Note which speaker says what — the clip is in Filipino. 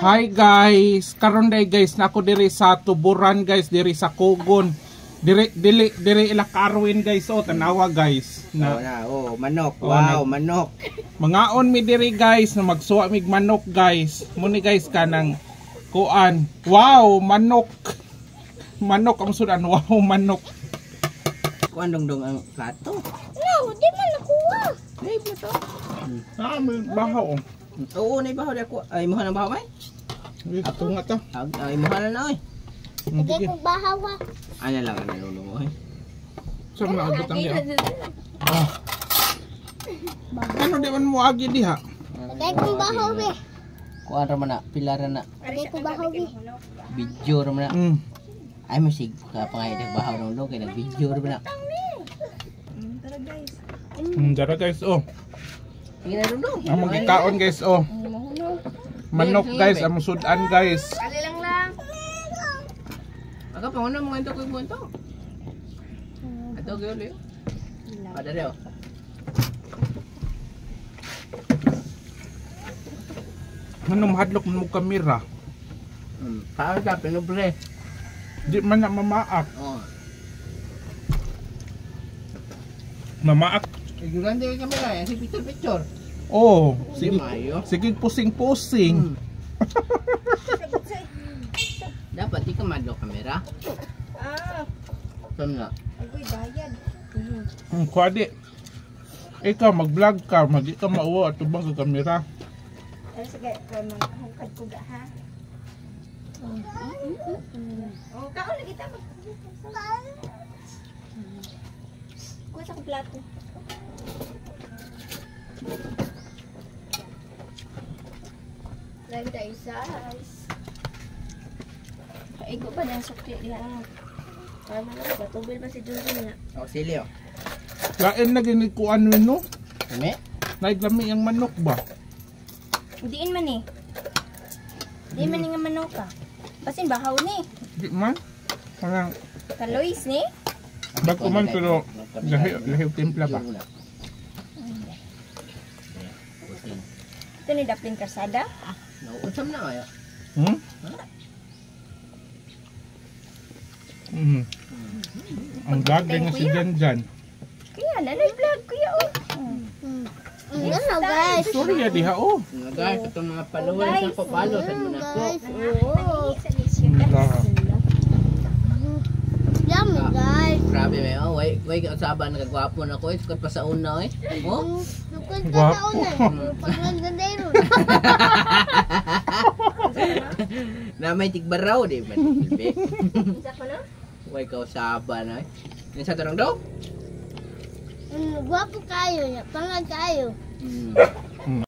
Speaker 1: Hi guys, karon day guys nako diri sa tuburan guys, diri sa Kugon. Diri ila Karwin guys, oh tanawa guys.
Speaker 2: Manok. Wow, manok.
Speaker 1: Mangaon mi diri guys na magsuwa mig manok guys. Muni guys kanang kuan. Wow, manok. Manok ang sudan, wow manok.
Speaker 2: Kuan dong ang plato.
Speaker 3: No, di man nakuha.
Speaker 2: Ay, plato.
Speaker 1: May bahaw.
Speaker 2: Oo, nay bahaw ako. Ay mo na bahaw may?
Speaker 1: Ito nga to.
Speaker 2: Ay mo na oy.
Speaker 3: Hindi ko bahawa.
Speaker 2: Ano lang ang nalulumo eh.
Speaker 1: Saan na agad ang niya? Ano di man mo agi diha?
Speaker 3: Hindi ko bahawa.
Speaker 2: Kuan ra man na, pilar na.
Speaker 3: Hindi ko bahawa.
Speaker 2: Video ra man na. Ay masig ka pangay bahaw nung lo kay nag-video ra man na.
Speaker 1: Dara guys, oh.
Speaker 2: Tingnan dong.
Speaker 1: Ang magikaon guys, oh. Manok guys, ang sudan guys.
Speaker 3: Kali lang.
Speaker 2: Aga pa mo mo ito ko ito. Ato gyud yo. Ada rio.
Speaker 1: Ano mahadlok mo kamera?
Speaker 2: Paano ka pinobre?
Speaker 1: Di man na mamaak.
Speaker 2: Oh.
Speaker 1: Mamaak.
Speaker 2: Iguran din yung kamera yan, si picture.
Speaker 1: Oh, sige.
Speaker 2: Mayo.
Speaker 1: Sige pusing-pusing.
Speaker 2: Dapat di ka madlo kamera. Saan nga?
Speaker 3: Agoy bayad.
Speaker 1: Kwadi. Ikaw mag-vlog ka, magi ka mauwa at tubang ka kamera.
Speaker 3: Ay sige, kay mga hungkad ko ga ha. Oh, kaon na kita. Kuha sa plato. Lagi tayo size. Kaigo pa na sukli niya. Tama na ba? Tubil ba si Junjun niya?
Speaker 2: Oh, sili oh.
Speaker 1: Lain na ginikuan mo no?
Speaker 2: Kami?
Speaker 1: Naiglami ang manok ba?
Speaker 3: Diin man eh. Diin man nga manok ka. Basin bahaw ni.
Speaker 1: Di man. Parang
Speaker 3: Kalois ni.
Speaker 1: bago man pero lahi timpla ba?
Speaker 3: Ito ni Daplin Karsada.
Speaker 2: Nauusam na kaya.
Speaker 1: Ang gagay nga si Janjan.
Speaker 3: Kaya na vlog kuya oh. Ano guys?
Speaker 1: Sorry ya diha oh.
Speaker 2: Guys, itong mga followers na ko follow sa muna ko.
Speaker 3: Yummy guys.
Speaker 2: Grabe may oh, way kasaban nagagwapo na ko, isukot pa sa una eh. Oh.
Speaker 3: Sukod ka sa una. Pagmagdadero.
Speaker 2: Na may tigbaraw di ba?
Speaker 3: Isa ko na?
Speaker 2: Way kausaban eh. Yan sa tanong daw?
Speaker 3: Guwapo kayo, pangag kayo.